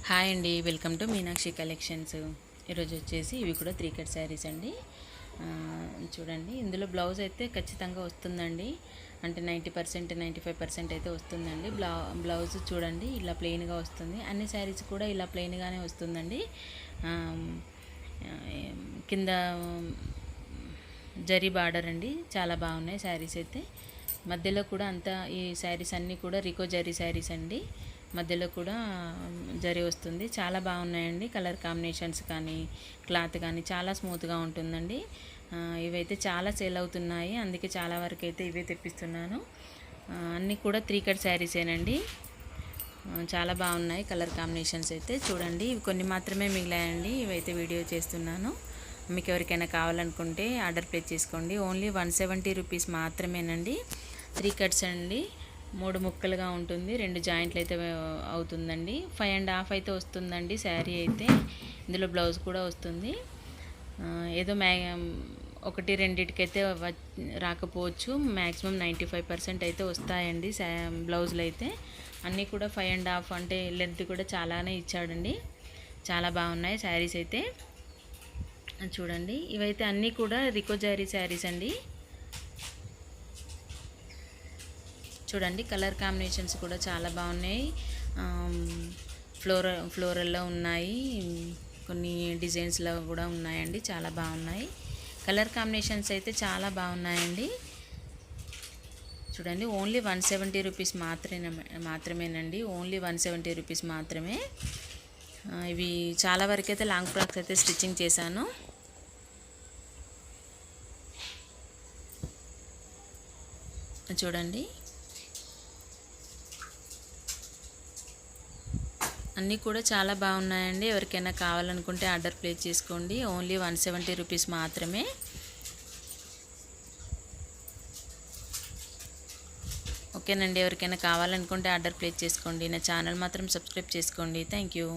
Hi అండి, welcome to Meenakshi collections. ఈరోజు వచ్చేసి ఇవి కూడా 3 కట్ శారీస్ అండి. చూడండి, ఇందులో బ్లౌజ్ అయితే ఖచ్చితంగా వస్తుందండి. అంటే 90% 95% అయితే వస్తుందండి. బ్లౌజ్ చూడండి, ఇలా ప్లెయిన్గా వస్తుంది. అన్ని శారీస్ కూడా ఇలా ప్లెయిన్గానే వస్తుందండి. కింద జరీ బార్డర్ అండి, చాలా బాగున్నాయి శారీస్ అయితే. మధ్యలో కూడా అంతా ఈ శారీస్ అన్నీ కూడా రికో జరీ శారీస్ అండి. మధ్యలో కూడా జరీ వస్తుంది. చాలా బాగున్నాయండి. కలర్ కాంబినేషన్స్ కానీ క్లాత్ కానీ చాలా స్మూత్గా ఉంటుందండి. ఇవైతే చాలా సేల్ అవుతున్నాయి, అందుకే చాలా వరకు అయితే ఇవే తెప్పిస్తున్నాను. అన్నీ కూడా 3 కట్ శారీసేనండి. చాలా బాగున్నాయి కలర్ కాంబినేషన్స్ అయితే. చూడండి, ఇవి కొన్ని మాత్రమే మిగిలాయండి. ఇవైతే వీడియో చేస్తున్నాను. మీకు ఎవరికైనా కావాలనుకుంటే ఆర్డర్ ప్లేస్ చేసుకోండి. ఓన్లీ 170 రూపీస్ మాత్రమేనండి. 3 కట్స్ అండి. 3 ముక్కలుగా ఉంటుంది, 2 జాయింట్లు అయితే అవుతుందండి. 5.5 అయితే వస్తుందండి శారీ అయితే. ఇందులో బ్లౌజ్ కూడా వస్తుంది. ఏదో ఒకటి రెండిటికైతే రాకపోవచ్చు, మ్యాక్సిమం 95% అయితే వస్తాయండి బ్లౌజులు అయితే. అన్నీ కూడా 5.5 అంటే లెంత్ కూడా చాలానే ఇచ్చాడండి. చాలా బాగున్నాయి శారీస్ అయితే. చూడండి, ఇవైతే అన్నీ కూడా రికో జారీ శారీస్ అండి. చూడండి, కలర్ కాంబినేషన్స్ కూడా చాలా బాగున్నాయి. ఫ్లోరల్లో ఉన్నాయి, కొన్ని డిజైన్స్లో కూడా ఉన్నాయండి. చాలా బాగున్నాయి కలర్ కాంబినేషన్స్ అయితే, చాలా బాగున్నాయండి. చూడండి, ఓన్లీ 170 రూపీస్ మాత్రమేనండి. ఓన్లీ 170 రూపీస్ మాత్రమే. ఇవి చాలా వరకు అయితే లాంగ్ ఫ్రాక్స్ అయితే స్టిచ్చింగ్ చేశాను. చూడండి, అన్నీ కూడా చాలా బాగున్నాయండి. ఎవరికైనా కావాలనుకుంటే ఆర్డర్ ప్లేస్ చేసుకోండి. ఓన్లీ 170 రూపీస్ మాత్రమే. ఓకేనండి, ఎవరికైనా కావాలనుకుంటే ఆర్డర్ ప్లేస్ చేసుకోండి. నా ఛానల్ మాత్రం సబ్స్క్రైబ్ చేసుకోండి. Thank you.